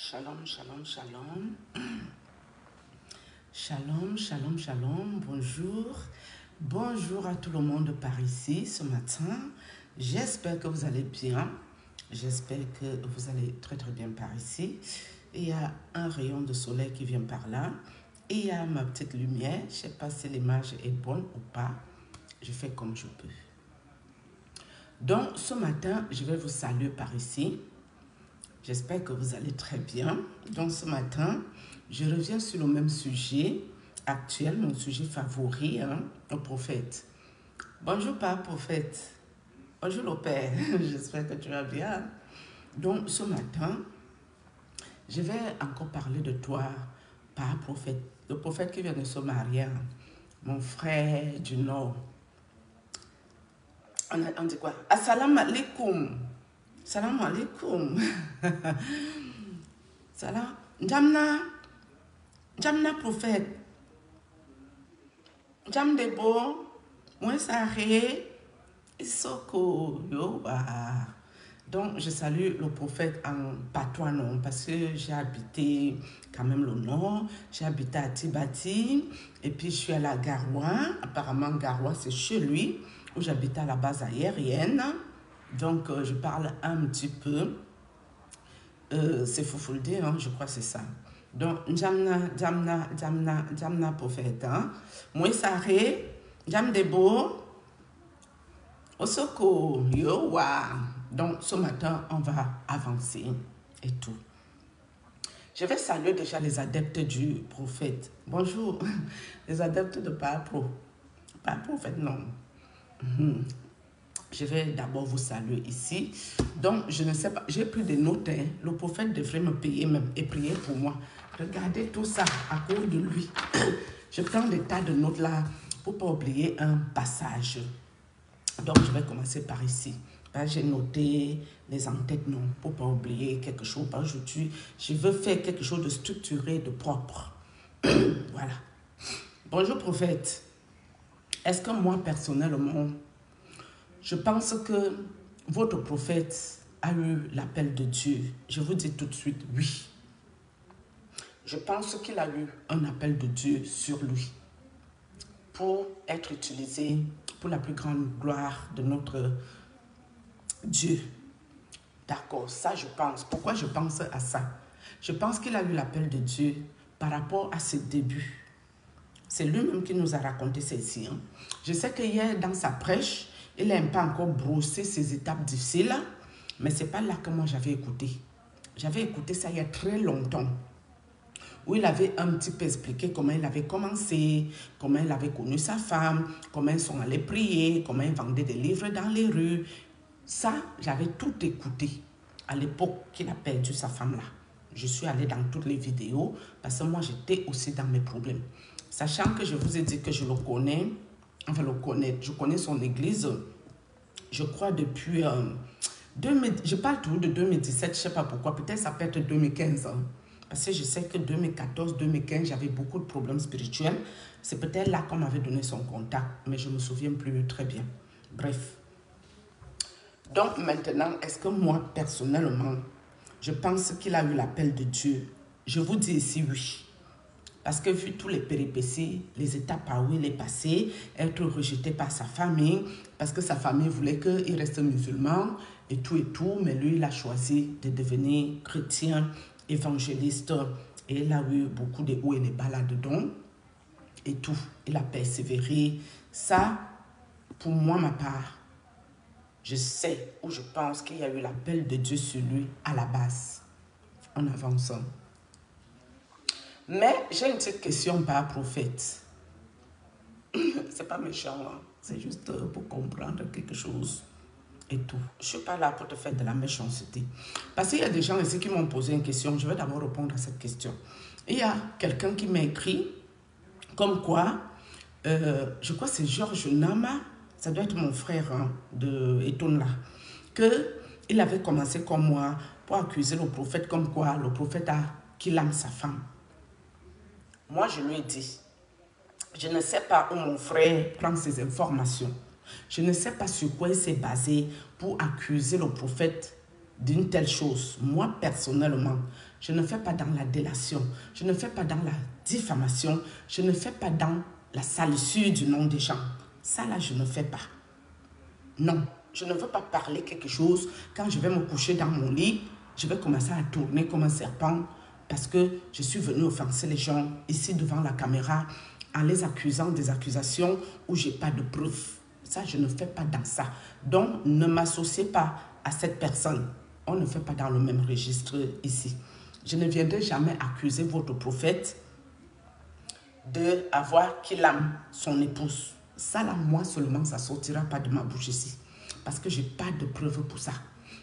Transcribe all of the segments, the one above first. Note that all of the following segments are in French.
Shalom, shalom, shalom. Shalom, shalom, shalom. Bonjour. Bonjour à tout le monde par ici ce matin. J'espère que vous allez bien. J'espère que vous allez très très bien par ici. Il y a un rayon de soleil qui vient par là. Et il y a ma petite lumière. Je ne sais pas si l'image est bonne ou pas. Je fais comme je peux. Donc ce matin, je vais vous saluer par ici. J'espère que vous allez très bien. Donc ce matin, je reviens sur le même sujet actuel, mon sujet favori, le prophète. Bonjour Père prophète. Bonjour le Père. J'espère que tu vas bien. Donc ce matin, je vais encore parler de toi, Père prophète. Le prophète qui vient de se marier, mon frère du Nord. On dit quoi? Assalamu alaikum. Salam alaikum. Salam. Jamna prophète. Jam debo. Moi saré. Isoko. Yoba. Donc, je salue le prophète en patois non, parce que j'ai habité quand même le nord, j'ai habité à Tibati, et puis je suis à la Garoua. Apparemment, Garoua, c'est chez lui, où j'habitais à la base aérienne. Donc, je parle un petit peu. C'est Foufoulde, hein, je crois que c'est ça. Donc, Jamna prophète. Hein. Moi, saré, Jam debo. Osoko, yowa. Donc, ce matin, on va avancer et tout. Je vais saluer déjà les adeptes du prophète. Bonjour, les adeptes de Père prophète, non. Je vais d'abord vous saluer ici. Donc, je ne sais pas, j'ai pris des notes. Hein. Le prophète devrait me payer même et prier pour moi. Regardez tout ça à cause de lui. Je prends des tas de notes là pour ne pas oublier un passage. Donc, je vais commencer par ici. J'ai noté les entêtes, non, pour ne pas oublier quelque chose. Je veux faire quelque chose de structuré, de propre. Voilà. Bonjour, prophète. Est-ce que moi, personnellement, je pense que votre prophète a eu l'appel de Dieu? Je vous dis tout de suite, oui. Je pense qu'il a eu un appel de Dieu sur lui pour être utilisé pour la plus grande gloire de notre Dieu. D'accord, ça je pense. Pourquoi je pense à ça? Je pense qu'il a eu l'appel de Dieu par rapport à ses débuts. C'est lui-même qui nous a raconté ceci. Hein. Je sais qu'hier, dans sa prêche, il n'a pas encore brossé ses étapes difficiles, mais ce n'est pas là que moi j'avais écouté. J'avais écouté ça il y a très longtemps, où il avait un petit peu expliqué comment il avait commencé, comment il avait connu sa femme, comment ils sont allés prier, comment ils vendaient des livres dans les rues. Ça, j'avais tout écouté à l'époque qu'il a perdu sa femme-là. Je suis allée dans toutes les vidéos parce que moi, j'étais aussi dans mes problèmes. Sachant que je vous ai dit que je le connais, enfin je connais son église, je crois depuis, je parle toujours de 2017, je ne sais pas pourquoi, peut-être ça peut être 2015. Hein. Parce que je sais que 2014-2015, j'avais beaucoup de problèmes spirituels. C'est peut-être là qu'on m'avait donné son contact, mais je ne me souviens plus très bien. Bref. Donc maintenant, est-ce que moi, personnellement, je pense qu'il a eu l'appel de Dieu? Je vous dis ici oui. Parce que vu tous les péripéties, les étapes par où il est passé, être rejeté par sa famille, parce que sa famille voulait qu'il reste musulman et tout, mais lui, il a choisi de devenir chrétien, évangéliste, et il a eu beaucoup de hauts et de bas là-dedans, et tout. Il a persévéré. Ça, pour moi, ma part, je sais ou je pense qu'il y a eu l'appel de Dieu sur lui à la base, en avançant. Mais j'ai une petite question par prophète. C'est pas méchant, hein? C'est juste pour comprendre quelque chose et tout. Je suis pas là pour te faire de la méchanceté. Parce qu'il y a des gens ici qui m'ont posé une question. Je vais d'abord répondre à cette question. Il y a quelqu'un qui m'a écrit comme quoi, je crois que c'est Georges Nama, ça doit être mon frère hein, de Etonla, qu'il avait commencé comme moi pour accuser le prophète comme quoi le prophète qu'il aime sa femme. Moi, je lui ai dit, je ne sais pas où mon frère prend ses informations. Je ne sais pas sur quoi il s'est basé pour accuser le prophète d'une telle chose. Moi, personnellement, je ne fais pas dans la délation, je ne fais pas dans la diffamation, je ne fais pas dans la salissure du nom des gens. Ça, là, je ne fais pas. Non, je ne veux pas parler quelque chose. Quand je vais me coucher dans mon lit, je vais commencer à tourner comme un serpent parce que je suis venu offenser les gens ici devant la caméra en les accusant des accusations où je n'ai pas de preuves. Ça, je ne fais pas dans ça. Donc, ne m'associez pas à cette personne. On ne fait pas dans le même registre ici. Je ne viendrai jamais accuser votre prophète d'avoir qu'il aime son épouse. Ça, là, moi seulement, ça ne sortira pas de ma bouche ici. Parce que je n'ai pas de preuves pour ça.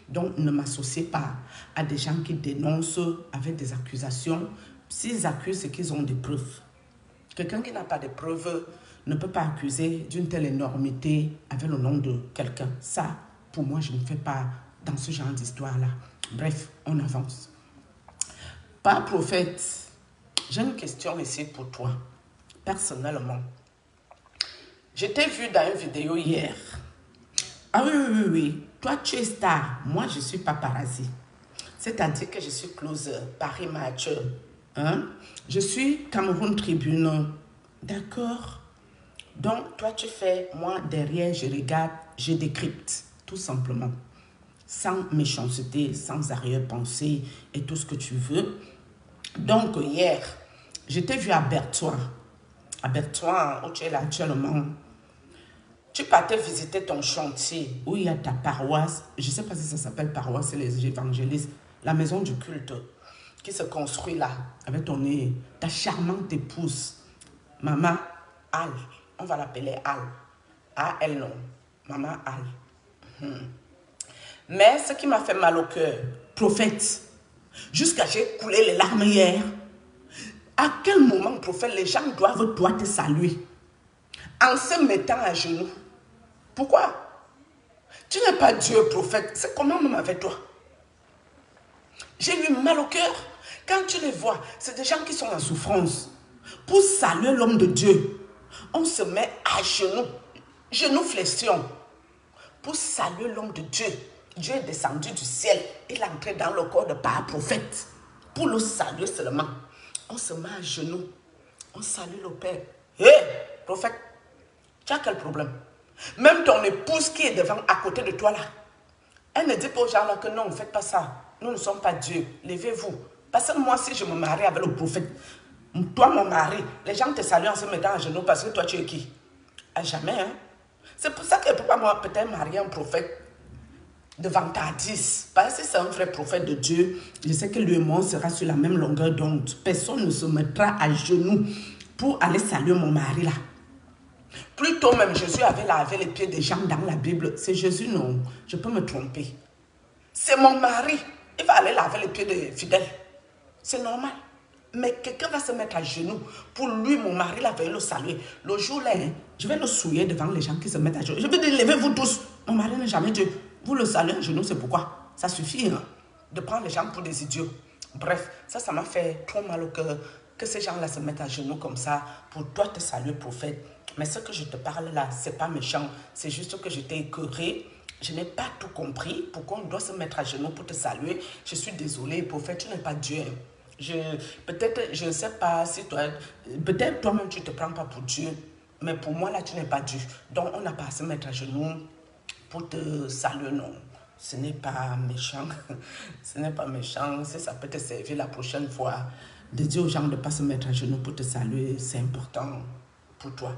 Donc, ne m'associez pas à des gens qui dénoncent avec des accusations. S'ils accusent, c'est qu'ils ont des preuves. Quelqu'un qui n'a pas de preuves ne peut pas accuser d'une telle énormité avec le nom de quelqu'un. Ça, pour moi, je ne fais pas dans ce genre d'histoire-là. Bref, on avance. Par prophète, j'ai une question ici pour toi, personnellement. Je t'ai vu dans une vidéo hier. Ah oui. Toi, tu es star. Moi, je suis paparazzi. C'est-à-dire que je suis closer, Paris Match. Hein? Je suis Cameroun Tribune. D'accord? Donc, toi, tu fais, moi, derrière, je regarde, je décrypte, tout simplement. Sans méchanceté, sans arrière-pensée et tout ce que tu veux. Donc, hier, je t'ai vu à Bertois. À Bertois, où tu es là actuellement. Tu partais visiter ton chantier, où il y a ta paroisse. Je ne sais pas si ça s'appelle paroisse, c'est les évangélistes. La maison du culte qui se construit là, avec ta charmante épouse, Maman Al. On va l'appeler Al. A-L non. Maman Al. Mais ce qui m'a fait mal au cœur, prophète, jusqu'à j'ai coulé les larmes hier. À quel moment, prophète, les gens doivent toi te saluer en se mettant à genoux? Pourquoi? Tu n'es pas Dieu, prophète. C'est comment même avec toi? J'ai eu mal au cœur. Quand tu les vois, c'est des gens qui sont en souffrance. Pour saluer l'homme de Dieu, on se met à genoux, flexion, pour saluer l'homme de Dieu. Dieu est descendu du ciel, il est entré dans le corps de par prophète. Pour le saluer seulement, on se met à genoux, on salue le Père. Hé, prophète, tu as quel problème? Même ton épouse qui est devant, à côté de toi là, elle ne dit pas aux gens là que non, ne faites pas ça. Nous ne sommes pas Dieu. Levez-vous. Parce que moi, si je me marie avec le prophète, toi, mon mari, les gens te saluent en se mettant à genoux parce que toi, tu es qui? À jamais, hein? C'est pour ça que pourquoi moi, peut-être marier un prophète devant ta 10. Parce que c'est un vrai prophète de Dieu. Je sais que lui et moi, sera sur la même longueur d'onde. Personne ne se mettra à genoux pour aller saluer mon mari là. Plutôt même, Jésus avait lavé les pieds des gens dans la Bible. C'est Jésus, non. Je peux me tromper. C'est mon mari. Il va aller laver les pieds des fidèles. C'est normal. Mais quelqu'un va se mettre à genoux pour lui, mon mari, là, va le saluer. Le jour-là, hein, je vais le souiller devant les gens qui se mettent à genoux. Je vais dire, levez-vous tous. Mon mari n'est jamais Dieu. Vous le saluez à genoux, c'est pourquoi? Ça suffit hein, de prendre les gens pour des idiots. Bref, ça m'a fait trop mal au cœur que ces gens-là se mettent à genoux comme ça pour toi te saluer, prophète. Mais ce que je te parle là, c'est pas méchant. C'est juste que je t'ai écœuré. Je n'ai pas tout compris. Pourquoi on doit se mettre à genoux pour te saluer? Je suis désolée, prophète, tu n'es pas Dieu. Peut-être, je ne sais pas si toi, peut-être toi-même tu ne te prends pas pour Dieu, mais pour moi là tu n'es pas Dieu. Donc on n'a pas à se mettre à genoux pour te saluer, non. Ce n'est pas méchant, ce n'est pas méchant. Si ça peut te servir la prochaine fois de dire aux gens de ne pas se mettre à genoux pour te saluer, c'est important pour toi.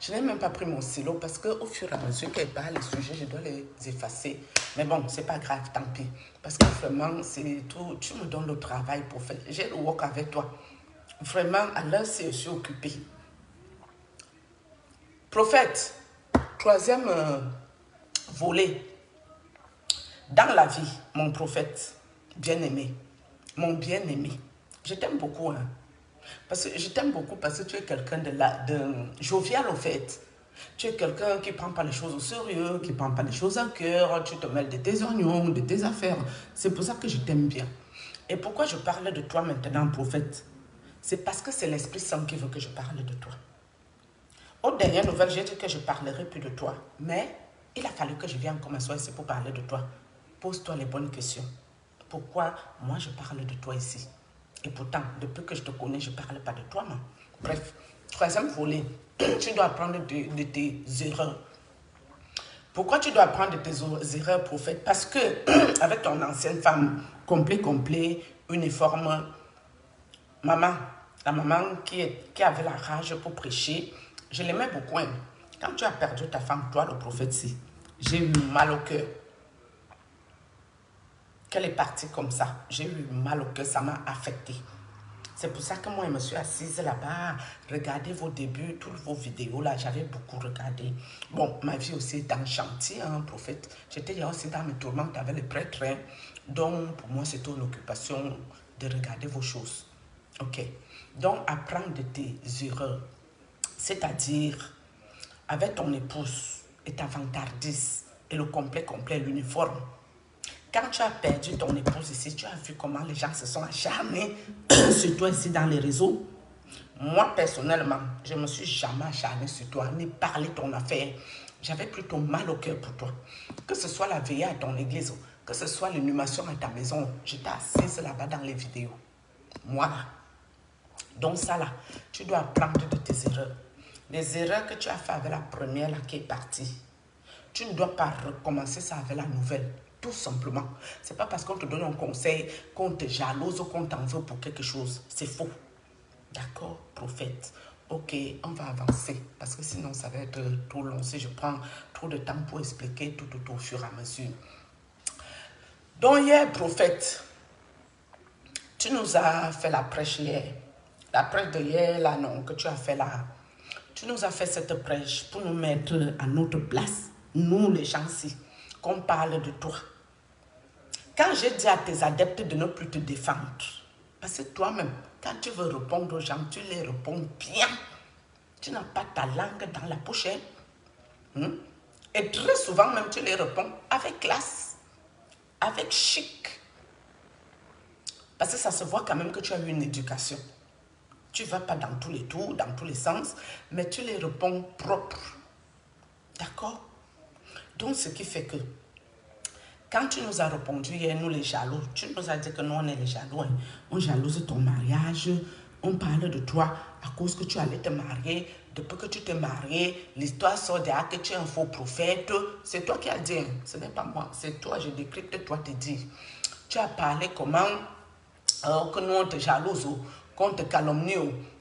Je n'ai même pas pris mon stylo parce qu'au fur et à mesure qu'elle parle les sujets, je dois les effacer. Mais bon, c'est pas grave, tant pis. Parce que vraiment, c'est tout. Tu me donnes le travail pour faire. J'ai le work avec toi. Vraiment, à l'heure, je suis occupée. Prophète, troisième volet. Dans la vie, mon prophète, bien-aimé, mon bien-aimé, je t'aime beaucoup, hein. Parce que je t'aime beaucoup parce que tu es quelqu'un de jovial au fait. Tu es quelqu'un qui ne prend pas les choses au sérieux, qui ne prend pas les choses à cœur, tu te mêles de tes oignons, de tes affaires. C'est pour ça que je t'aime bien. Et pourquoi je parle de toi maintenant, prophète? C'est parce que c'est l'Esprit Saint qui veut que je parle de toi. Aux dernières nouvelles, j'ai dit que je ne parlerai plus de toi. Mais il a fallu que je vienne comme un soir ici pour parler de toi. Pose-toi les bonnes questions. Pourquoi moi je parle de toi ici? Et pourtant, depuis que je te connais, je ne parle pas de toi, moi. Bref, troisième volet, tu dois apprendre de tes erreurs. Pourquoi tu dois apprendre de tes erreurs, prophète? Parce que avec ton ancienne femme, complet, uniforme, maman, la maman qui avait la rage pour prêcher, je l'aimais beaucoup. Hein. Quand tu as perdu ta femme, toi, le prophète, si, j'ai eu mal au cœur. Qu'elle est partie comme ça, j'ai eu mal au cœur, ça m'a affecté. C'est pour ça que moi, je me suis assise là-bas, regardez vos débuts, toutes vos vidéos là, j'avais beaucoup regardé. Bon, ma vie aussi est dans le chantier, hein, prophète. J'étais aussi dans mes tourmentes avec les prêtres. Hein. Donc, pour moi, c'était une occupation de regarder vos choses. Ok. Donc, apprendre de tes erreurs. C'est-à-dire, avec ton épouse et ta vantardise et le complet, l'uniforme. Quand tu as perdu ton épouse ici, tu as vu comment les gens se sont acharnés sur toi ici dans les réseaux. Moi, personnellement, je ne me suis jamais acharnée sur toi, ni parlé ton affaire. J'avais plutôt mal au cœur pour toi. Que ce soit la veillée à ton église, que ce soit l'inhumation à ta maison, j'étais assise là-bas dans les vidéos. Moi, là. Donc ça là, tu dois apprendre de tes erreurs. Les erreurs que tu as fait avec la première là qui est partie, tu ne dois pas recommencer ça avec la nouvelle. Tout simplement. Ce n'est pas parce qu'on te donne un conseil qu'on te jalouse ou qu'on t'en veut pour quelque chose. C'est faux. D'accord, prophète? Ok, on va avancer. Parce que sinon, ça va être trop long si je prends trop de temps pour expliquer tout au fur et à mesure. Donc hier, prophète, tu nous as fait la prêche hier. La prêche de hier, là, non, que tu as fait là. Tu nous as fait cette prêche pour nous mettre à notre place. Nous, les gens-ci, qu'on parle de toi. Quand j'ai dit à tes adeptes de ne plus te défendre, parce que toi-même, quand tu veux répondre aux gens, tu les réponds bien. Tu n'as pas ta langue dans la poche. Et très souvent même, tu les réponds avec classe, avec chic. Parce que ça se voit quand même que tu as eu une éducation. Tu ne vas pas dans tous les tours, dans tous les sens, mais tu les réponds propres. D'accord? Donc, ce qui fait que quand tu nous as répondu hier, nous les jaloux, tu nous as dit que nous on est les jaloux. Hein. On jalouse ton mariage, on parle de toi à cause que tu allais te marier. Depuis que tu t'es marié, l'histoire sort derrière que tu es un faux prophète. C'est toi qui as dit, hein. Ce n'est pas moi, c'est toi, je décrypte, toi te dis. Tu as parlé comment que nous on te jalouse, qu'on te calomnie,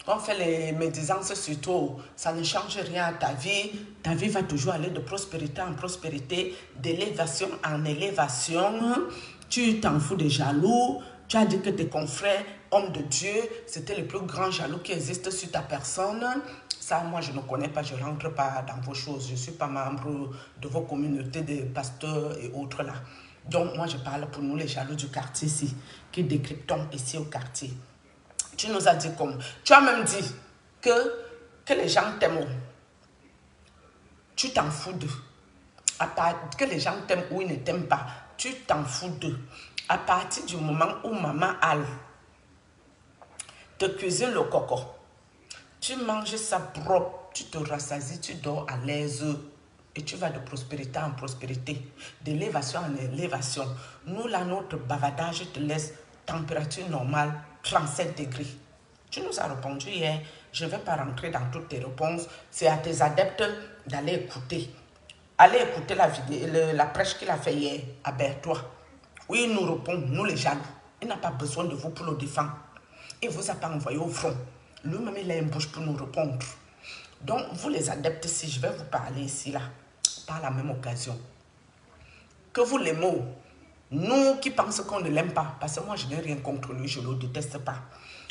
qu'on fait les médisances sur toi, ça ne change rien à ta vie. Ta vie va toujours aller de prospérité en prospérité, d'élévation en élévation. Tu t'en fous des jaloux. Tu as dit que tes confrères, hommes de Dieu, c'était le plus grand jaloux qui existe sur ta personne. Ça, moi, je ne connais pas, je ne rentre pas dans vos choses. Je ne suis pas membre de vos communautés de pasteurs et autres là. Donc, moi, je parle pour nous, les jaloux du quartier ici, qui décryptons ici au quartier. Tu nous as dit comme... Tu as même dit que les gens t'aiment. Tu t'en fous d'eux. Que les gens t'aiment ou ils ne t'aiment pas, tu t'en fous d'eux. À partir du moment où maman Al te cuisine le coco, tu manges ça propre, tu te rassasies, tu dors à l'aise et tu vas de prospérité en prospérité, d'élévation en élévation. Nous, là, notre bavardage te laisse température normale, 37 degrés. Tu nous as répondu hier, je ne vais pas rentrer dans toutes tes réponses, c'est à tes adeptes d'aller écouter. Allez écouter la vidéo, la prêche qu'il a fait hier à Bertois. Oui, il nous répond, nous les jaloux. Il n'a pas besoin de vous pour le défendre. Il ne vous a pas envoyé au front. Lui-même, il a une bouche pour nous répondre. Donc, vous les adeptes, si je vais vous parler ici, là, par la même occasion, que vous l'aimez, nous qui pensons qu'on ne l'aime pas, parce que moi, je n'ai rien contre lui, je ne le déteste pas.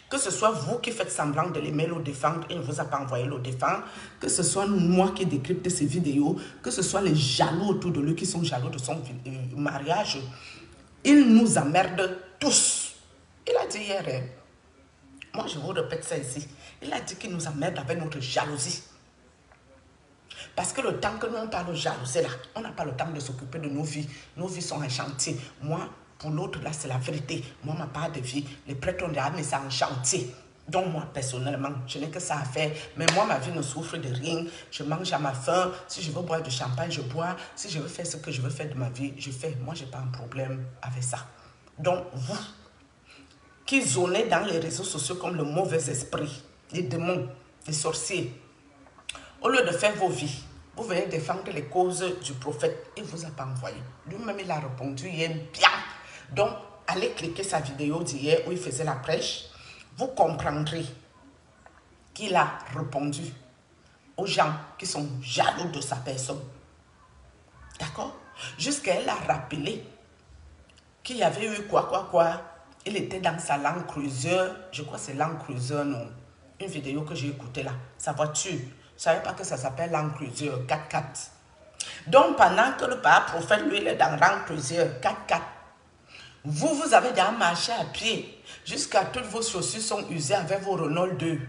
Que ce soit vous qui faites semblant de l'aimer, le défendre, et il ne vous a pas envoyé le défendre, que ce soit moi qui décrypte ces vidéos, que ce soit les jaloux autour de lui qui sont jaloux de son mariage, il nous emmerde tous. Il a dit hier, moi je vous répète ça ici, il a dit qu'il nous emmerde avec notre jalousie. Parce que le temps que nous on parle de jalousie là, on n'a pas le temps de s'occuper de nos vies. Nos vies sont en chantier. Moi, pour l'autre là, c'est la vérité. Moi, ma part de vie, les prêtres ont dit, ah mais c'est en chantier. Donc moi, personnellement, je n'ai que ça à faire. Mais moi, ma vie ne souffre de rien. Je mange à ma faim. Si je veux boire du champagne, je bois. Si je veux faire ce que je veux faire de ma vie, je fais. Moi, je n'ai pas un problème avec ça. Donc, vous, qui zonez dans les réseaux sociaux comme le mauvais esprit, les démons, les sorciers, au lieu de faire vos vies, vous venez défendre les causes du prophète. Il ne vous a pas envoyé. Lui-même, il a répondu hier bien. Donc, allez cliquer sa vidéo d'hier où il faisait la prêche. Vous comprendrez qu'il a répondu aux gens qui sont jaloux de sa personne. D'accord? Jusqu'à elle a rappelé qu'il y avait eu quoi. Il était dans sa Land Cruiser. Je crois que c'est Land Cruiser, non? Une vidéo que j'ai écoutée là. Sa voiture. Je ne savais pas que ça s'appelle Land Cruiser 4x4. Donc, pendant que le père prophète, lui, il est dans Land Cruiser 4x4, vous avez déjà marché à pied jusqu'à toutes vos chaussures sont usées avec vos Renault 2.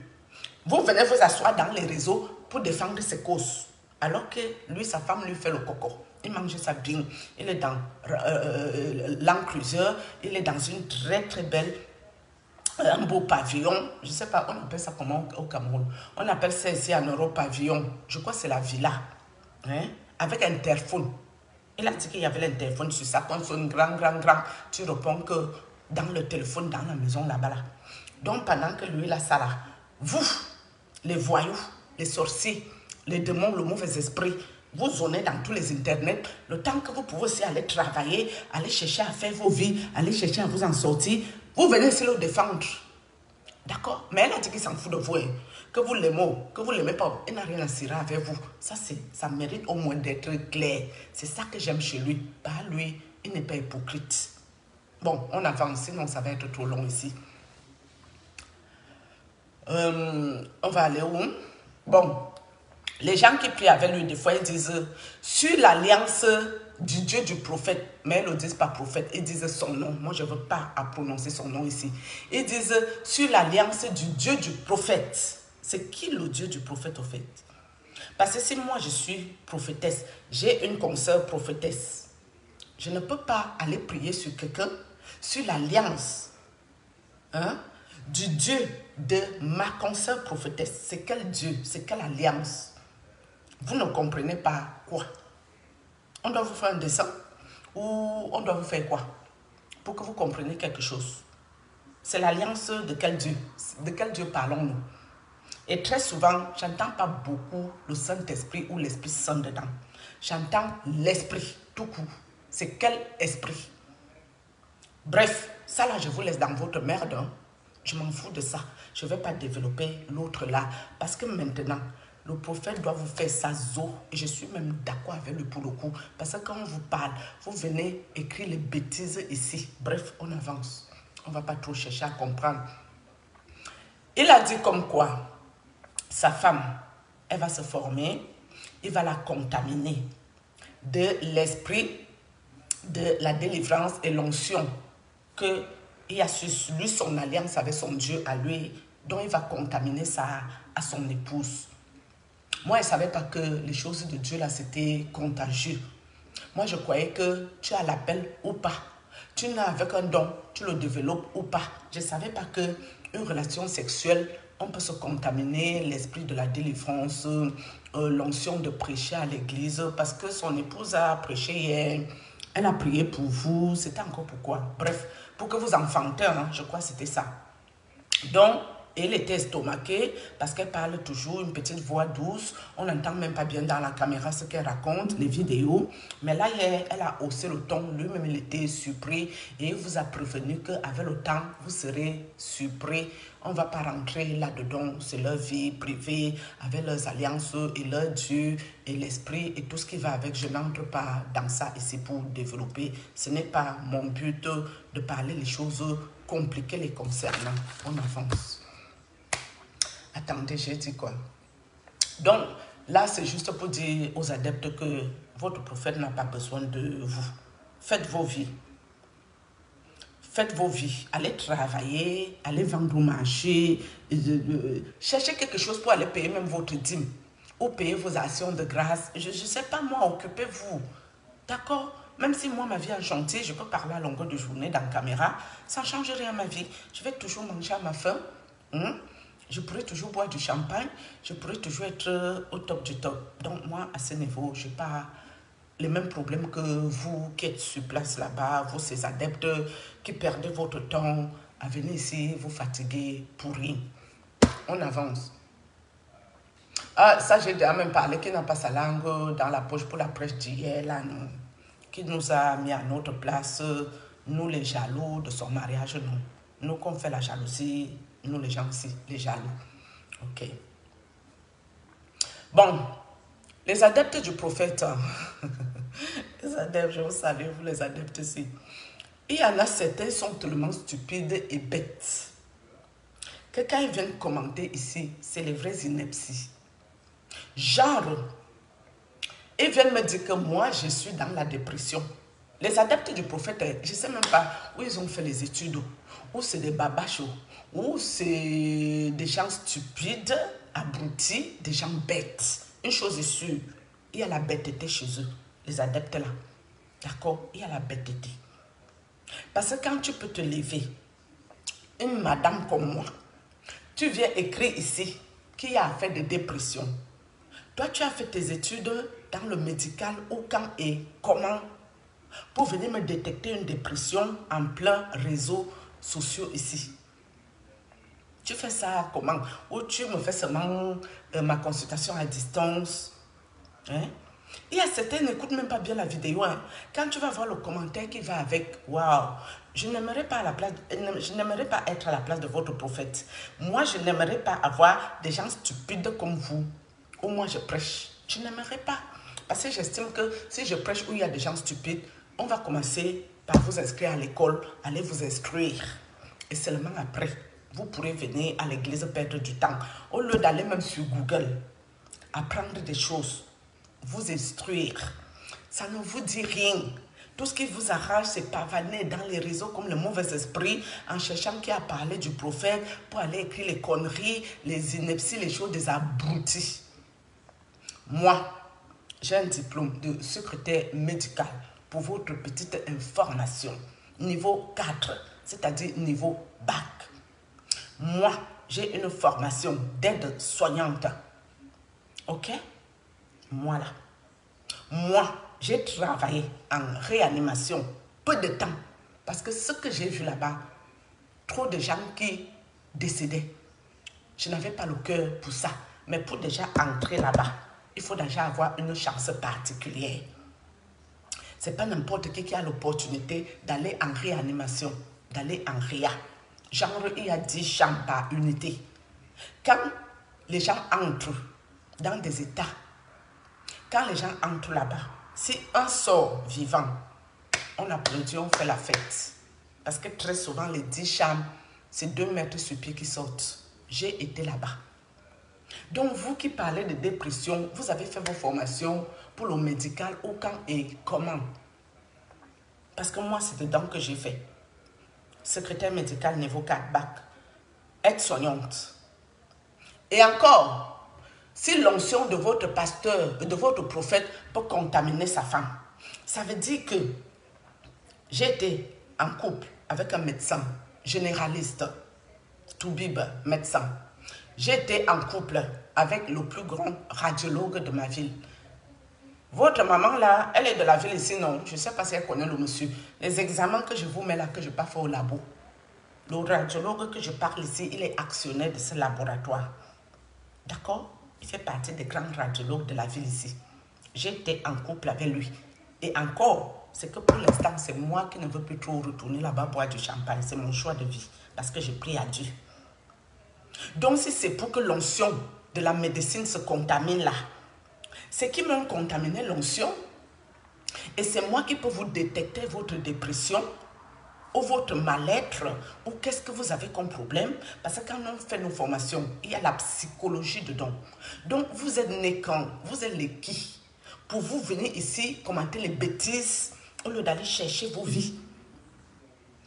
Vous venez vous asseoir dans les réseaux pour défendre ses causes. Alors que lui, sa femme lui fait le coco. Il mange sa bien. Il est dans Land Cruiser. Il est dans une très très belle, un beau pavillon. Je ne sais pas, on appelle ça comment au Cameroun. On appelle ça ici en Europe pavillon. Je crois que c'est la villa. Hein? Avec un téléphone. Il a dit qu'il y avait l'interphone sur sa console, grand. Tu réponds que dans le téléphone, dans la maison là-bas. Là. Donc, pendant que lui, là, ça là, vous, les voyous, les sorciers, les démons, le mauvais esprit, vous zonez dans tous les internets, le temps que vous pouvez aussi aller travailler, aller chercher à faire vos vies, aller chercher à vous en sortir, vous venez aussi le défendre. D'accord? Mais elle a dit qu'il s'en fout de vous. Hein. Que vous l'aimez, que vous ne l'aimez pas, elle n'a rien à cirer avec vous. Ça mérite au moins d'être clair. C'est ça que j'aime chez lui. Bah, lui, il n'est pas hypocrite. Bon, on avance, sinon ça va être trop long ici. On va aller où? Bon, les gens qui prient avec lui, des fois, ils disent sur l'alliance du Dieu du prophète, mais ils ne disent pas prophète, ils disent son nom. Moi, je ne veux pas prononcer son nom ici. Ils disent sur l'alliance du Dieu du prophète. C'est qui le Dieu du prophète au fait? Parce que si moi je suis prophétesse, j'ai une consoeur prophétesse, je ne peux pas aller prier sur quelqu'un, sur l'alliance du Dieu de ma consoeur prophétesse. C'est quel Dieu? C'est quelle alliance? Vous ne comprenez pas quoi? On doit vous faire un dessin ou on doit vous faire quoi? Pour que vous compreniez quelque chose. C'est l'alliance de quel Dieu? De quel Dieu parlons-nous? Et très souvent, je n'entends pas beaucoup le Saint-Esprit ou l'Esprit Saint dedans. J'entends l'Esprit tout court. C'est quel esprit? Bref, ça là, je vous laisse dans votre merde. Hein. Je m'en fous de ça. Je ne vais pas développer l'autre là. Parce que maintenant, le prophète doit vous faire sa zo. Et je suis même d'accord avec lui pour le coup. Parce que quand on vous parle, vous venez écrire les bêtises ici. Bref, on avance. On ne va pas trop chercher à comprendre. Il a dit comme quoi sa femme, elle va se former, il va la contaminer de l'esprit de la délivrance et l'onction qu'il a sur lui son alliance avec son Dieu à lui, dont il va contaminer ça à son épouse. Moi, je ne savais pas que les choses de Dieu là, c'était contagieux. Moi, je croyais que tu as l'appel ou pas. Tu n'as avec un don, tu le développes ou pas. Je ne savais pas qu'une relation sexuelle, on peut se contaminer, l'esprit de la délivrance, l'onction de prêcher à l'église, parce que son épouse a prêché hier, elle a prié pour vous, c'était encore pourquoi? Bref, pour que vous enfantez, hein, je crois que c'était ça. Donc, elle était estomaquée parce qu'elle parle toujours une petite voix douce. On n'entend même pas bien dans la caméra ce qu'elle raconte, les vidéos. Mais là, hier, elle a haussé le ton. Lui-même, il était surpris. Et il vous a prévenu qu'avec le temps, vous serez surpris. On ne va pas rentrer là-dedans. C'est leur vie privée, avec leurs alliances et leur Dieu et l'esprit et tout ce qui va avec. Je n'entre pas dans ça ici pour développer. Ce n'est pas mon but de parler les choses compliquées les concernant. On avance. Attendez, j'ai dit quoi? Donc, là, c'est juste pour dire aux adeptes que votre prophète n'a pas besoin de vous. Faites vos vies. Faites vos vies. Allez travailler, allez vendre au marché. Cherchez quelque chose pour aller payer même votre dîme. Ou payer vos actions de grâce. Je ne sais pas moi, occupez-vous. D'accord? Même si moi, ma vie en chantier, je peux parler à longueur de journée dans la caméra, ça ne change rien à ma vie. Je vais toujours manger à ma faim. Je pourrais toujours boire du champagne, je pourrais toujours être au top du top. Donc moi, à ce niveau, je n'ai pas les mêmes problèmes que vous qui êtes sur place là-bas, vous ces adeptes qui perdez votre temps à venir ici, vous fatiguer pour rien. On avance. Ah, ça, j'ai déjà même parlé, qui n'a pas sa langue dans la poche pour la presse d'hier, là, non. Qui nous a mis à notre place, nous les jaloux de son mariage, non. Nous qu'on fait la jalousie, nous les gens aussi, les jaloux. Ok. Bon, les adeptes du prophète, les adeptes, je vous salue, vous les adeptes ici. Il y en a certains qui sont tellement stupides et bêtes. Que quand ils viennent commenter ici, c'est les vrais inepties. Genre, ils viennent me dire que moi, je suis dans la dépression. Les adeptes du prophète, je ne sais même pas où ils ont fait les études, ou c'est des babachos, ou c'est des gens stupides, abrutis, des gens bêtes. Une chose est sûre, il y a la bêteté chez eux, les adeptes là. D'accord? Il y a la bêteté. Parce que quand tu peux te lever, une madame comme moi, tu viens écrire ici qu'il y a affaire de dépression. Toi, tu as fait tes études dans le médical ou quand et comment pour venir me détecter une dépression en plein réseau social ici. Tu fais ça comment? Ou tu me fais seulement ma consultation à distance? Hein? Il y a certains qui n'écoutent même pas bien la vidéo. Hein. Quand tu vas voir le commentaire qui va avec, waouh, je n'aimerais pas être à la place de votre prophète. Moi, je n'aimerais pas avoir des gens stupides comme vous. Ou moi, je prêche. Je n'aimerais pas. Parce que j'estime que si je prêche où il y a des gens stupides, on va commencer par vous inscrire à l'école, allez vous instruire. Et seulement après, vous pourrez venir à l'église perdre du temps. Au lieu d'aller même sur Google, apprendre des choses, vous instruire. Ça ne vous dit rien. Tout ce qui vous arrache, c'est pavaner dans les réseaux comme le mauvais esprit en cherchant qui a parlé du prophète pour aller écrire les conneries, les inepties, les choses des abrutis. Moi, j'ai un diplôme de secrétaire médical pour votre petite information. Niveau 4, c'est-à-dire niveau bac. Moi, j'ai une formation d'aide soignante. Ok? Voilà. Moi, j'ai travaillé en réanimation peu de temps. Parce que ce que j'ai vu là-bas, trop de gens qui décédaient. Je n'avais pas le cœur pour ça. Mais pour déjà entrer là-bas, il faut déjà avoir une chance particulière. Ce n'est pas n'importe qui a l'opportunité d'aller en réanimation, d'aller en réa. Genre, il y a 10 chambres par unité. Quand les gens entrent dans des états, quand les gens entrent là-bas, si un sort vivant, on applaudit, on fait la fête. Parce que très souvent, les 10 chambres, c'est 2 mètres sur pied qui sortent. J'ai été là-bas. Donc, vous qui parlez de dépression, vous avez fait vos formations pour le médical ou quand et comment? Parce que moi, c'est dedans que j'ai fait. Secrétaire médical niveau 4 bac. Aide-soignante. Et encore, si l'onction de votre pasteur, de votre prophète peut contaminer sa femme, ça veut dire que j'ai été en couple avec un médecin généraliste, Toubib, médecin. J'ai été en couple avec le plus grand radiologue de ma ville. Votre maman là, elle est de la ville ici, non? Je ne sais pas si elle connaît le monsieur. Les examens que je vous mets là, que je n'ai pas fait au labo. Le radiologue que je parle ici, il est actionnaire de ce laboratoire. D'accord? Il fait partie des grands radiologues de la ville ici. J'ai été en couple avec lui. Et encore, c'est que pour l'instant, c'est moi qui ne veux plus trop retourner là-bas boire du champagne. C'est mon choix de vie. Parce que j'ai pris à Dieu. Donc, si c'est pour que l'onction de la médecine se contamine là, c'est qui m'ont contaminé l'onction. Et c'est moi qui peux vous détecter votre dépression ou votre mal-être ou qu'est-ce que vous avez comme problème. Parce que quand on fait nos formations, il y a la psychologie dedans. Donc, vous êtes né quand? Vous êtes les qui? Pour vous venir ici commenter les bêtises au lieu d'aller chercher vos vies.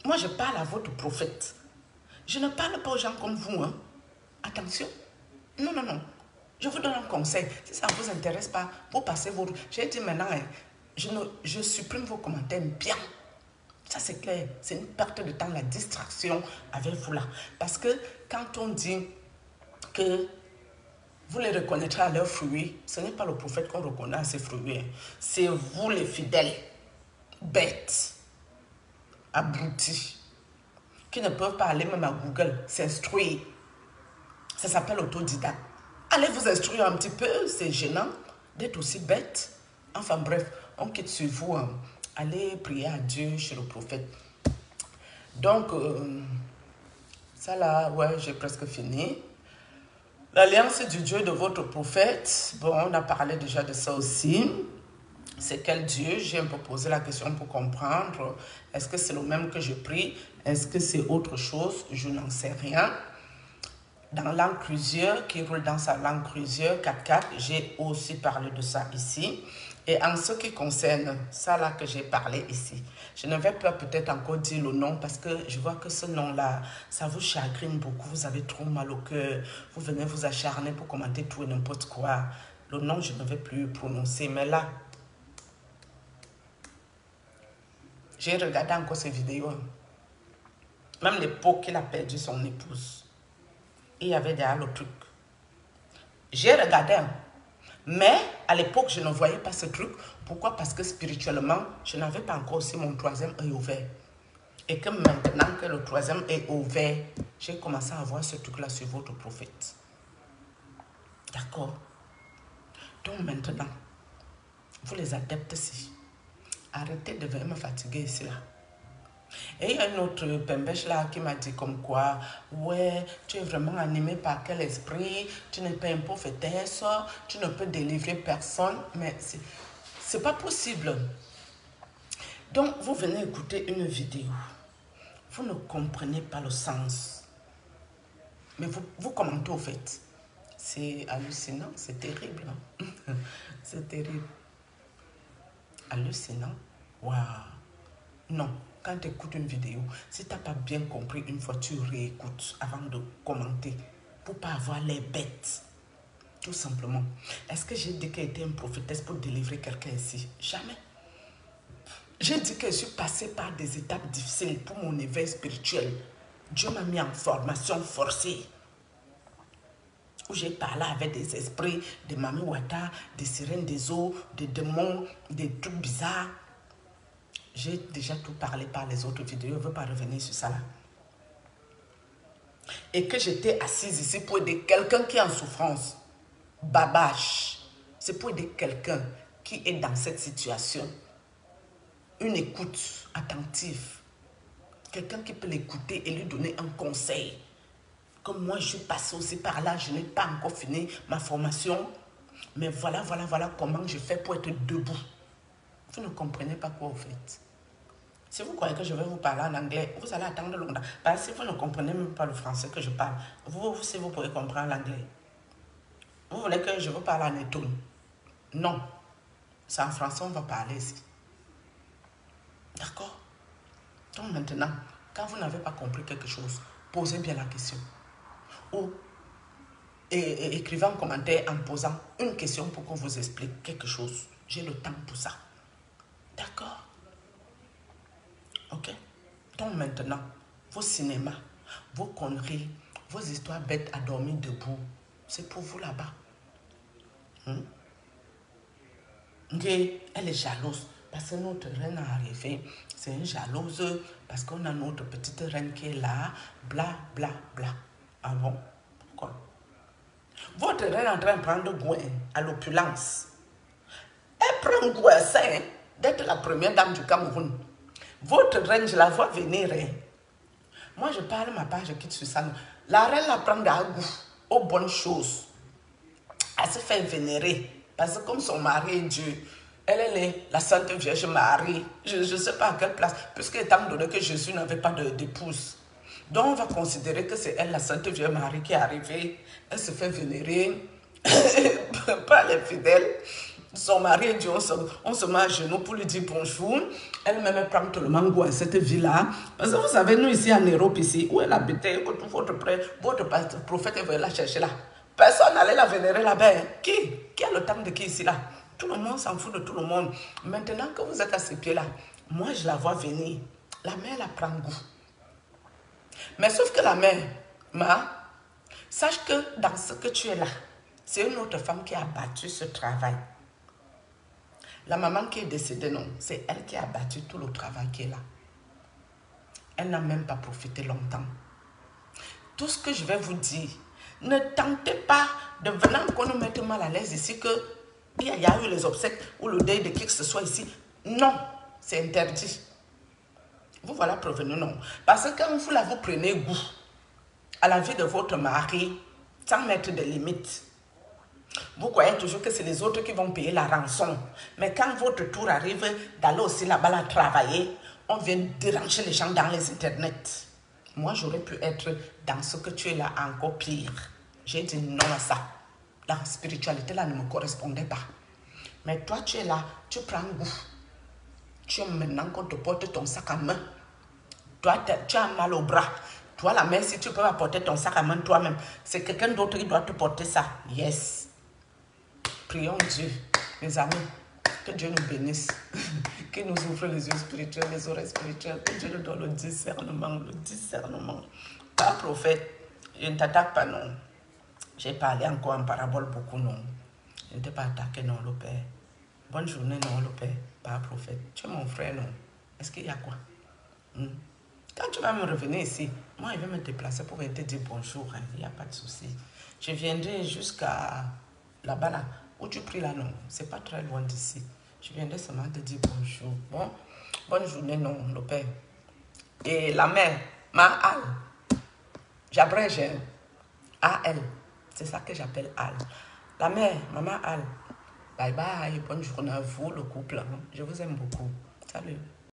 Moi, je parle à votre prophète. Je ne parle pas aux gens comme vous. Hein. Attention. Non, non, non. Je vous donne un conseil. Si ça ne vous intéresse pas, vous passez votre... J'ai dit maintenant, je supprime vos commentaires bien. Ça, c'est clair. C'est une perte de temps, la distraction avec vous là. Parce que quand on dit que vous les reconnaîtrez à leurs fruits, ce n'est pas le prophète qu'on reconnaît à ses fruits. C'est vous les fidèles, bêtes, abrutis, qui ne peuvent pas aller même à Google, s'instruire. Ça s'appelle autodidacte. Allez vous instruire un petit peu, c'est gênant d'être aussi bête. Enfin bref, on quitte sur vous. Allez prier à Dieu chez le prophète. Donc, ça là, ouais, j'ai presque fini. L'alliance du Dieu de votre prophète, bon, on a parlé déjà de ça aussi. C'est quel Dieu? J'ai un peu posé la question pour comprendre. Est-ce que c'est le même que je prie? Est-ce que c'est autre chose? Je n'en sais rien. Dans Land Cruiser, qui roule dans sa Land Cruiser 4x4, j'ai aussi parlé de ça ici. Et en ce qui concerne ça là que j'ai parlé ici, je ne vais pas peut-être encore dire le nom parce que je vois que ce nom-là, ça vous chagrine beaucoup, vous avez trop mal au cœur, vous venez vous acharner pour commenter tout et n'importe quoi. Le nom, je ne vais plus prononcer, mais là, j'ai regardé encore ces vidéos. Même l'époque qu'il a perdu son épouse. Et il y avait derrière le truc. J'ai regardé, hein. Mais à l'époque, je ne voyais pas ce truc. Pourquoi? Parce que spirituellement, je n'avais pas encore aussi mon troisième œil ouvert. Et que maintenant que le troisième est ouvert, j'ai commencé à voir ce truc-là sur votre prophète. D'accord? Donc maintenant, vous les adeptes-ci, arrêtez de venir me fatiguer ici là. Et il y a un autre pembèche là qui m'a dit comme quoi, ouais, tu es vraiment animé par quel esprit, tu n'es pas une prophétesse, tu ne peux délivrer personne, mais c'est pas possible. Donc, vous venez écouter une vidéo, vous ne comprenez pas le sens, mais vous commentez au fait. C'est hallucinant, c'est terrible. Hein? C'est terrible. Hallucinant. Waouh. Non. Quand tu écoutes une vidéo, si tu n'as pas bien compris une fois, tu réécoutes avant de commenter pour ne pas avoir les bêtes. Tout simplement. Est-ce que j'ai dit qu'elle était une prophétesse pour délivrer quelqu'un ici? Jamais. J'ai dit que je suis passée par des étapes difficiles pour mon éveil spirituel. Dieu m'a mis en formation forcée. Où j'ai parlé avec des esprits, des Mami Wata, des sirènes des eaux, des démons, des trucs bizarres. J'ai déjà tout parlé par les autres vidéos, je ne veux pas revenir sur ça là. Et que j'étais assise ici pour aider quelqu'un qui est en souffrance. Babache. C'est pour aider quelqu'un qui est dans cette situation. Une écoute attentive. Quelqu'un qui peut l'écouter et lui donner un conseil. Comme moi, je suis passée aussi par là, je n'ai pas encore fini ma formation. Mais voilà comment je fais pour être debout. Vous ne comprenez pas quoi vous faites. Si vous croyez que je vais vous parler en anglais, vous allez attendre longtemps. Parce que si vous ne comprenez même pas le français que je parle, si vous pouvez comprendre l'anglais. Vous voulez que je vous parle en étonne? Non. C'est en français on va parler ici. D'accord? Donc maintenant, quand vous n'avez pas compris quelque chose, posez bien la question. Ou écrivez un commentaire en posant une question pour qu'on vous explique quelque chose. J'ai le temps pour ça. D'accord? Ok? Donc maintenant, vos cinémas, vos conneries, vos histoires bêtes à dormir debout, c'est pour vous là-bas. Elle est jalouse parce que notre reine est arrivée. C'est une jalouse parce qu'on a notre petite reine qui est là, bla bla bla. Ah bon? Pourquoi? Votre reine est en train de prendre goût à l'opulence. Elle prend goût à ça, hein, d'être la première dame du Cameroun. Votre reine, je la vois venir. Hein. Moi, je parle ma part, je quitte sur ça. La reine la prend à goût aux bonnes choses. Elle se fait vénérer. Parce que comme son mari est Dieu, elle est la Sainte Vierge Marie. Je ne sais pas à quelle place. Puisque étant donné que Jésus n'avait pas d'épouse. Donc on va considérer que c'est elle, la Sainte Vierge Marie, qui est arrivée. Elle se fait vénérer par les fidèles. Son mari est Dieu, on se met à genoux pour lui dire bonjour. Elle-même prend tout le mango à cette vie-là. Parce que vous savez, nous ici en Europe, ici, où elle habitait, votre prophète veut la chercher là. Personne n'allait la vénérer là-bas. Qui a le temps de qui ici là? Tout le monde s'en fout de tout le monde. Maintenant que vous êtes à ces pieds-là, moi je la vois venir La mère, elle prend goût. Mais sauf que la mère, sache que dans ce que tu es là, c'est une autre femme qui a battu ce travail. La maman qui est décédée, non, c'est elle qui a battu tout le travail qui est là. Elle n'a même pas profité longtemps. Tout ce que je vais vous dire, ne tentez pas de venir qu'on nous mette mal à l'aise ici que il y a eu les obsèques ou le deuil de qui que ce soit ici. Non, c'est interdit. Vous voilà prévenu, non. Parce que quand vous prenez goût à la vie de votre mari, sans mettre de limites, vous croyez toujours que c'est les autres qui vont payer la rançon. Mais quand votre tour arrive d'aller aussi là-bas là travailler, on vient déranger les gens dans les internets. Moi, j'aurais pu être dans ce que tu es là encore pire. J'ai dit non à ça. La spiritualité là ne me correspondait pas. Mais toi, tu es là, tu prends goût. Tu aimes maintenant qu'on te porte ton sac à main. Toi, tu as mal au bras. Toi, la mère, si tu peux apporter ton sac à main toi-même, c'est quelqu'un d'autre qui doit te porter ça. Yes. Prions Dieu, mes amis, que Dieu nous bénisse, qu'il nous ouvre les yeux spirituels, les oreilles spirituelles, que Dieu nous donne le discernement, le discernement. Pas prophète, je ne t'attaque pas, non. J'ai parlé encore en parabole beaucoup, non. Je ne t'ai pas attaqué, non, le Père. Bonne journée, non, le Père. Pas prophète. Tu es mon frère, non. Est-ce qu'il y a quoi? Quand tu vas me revenir ici, moi, je vais me déplacer pour venir te dire bonjour. Hein. Il n'y a pas de souci. Je viendrai jusqu'à là-bas, là, où tu pries là, non. C'est pas très loin d'ici. Je viendrai seulement te dire bonjour. Bon, bonne journée, non, le Père. Et la mère, Al. J'abrège A-L. C'est ça que j'appelle Al. La mère, maman Al. Bye bye. Bonne journée à vous, le couple. Je vous aime beaucoup. Salut.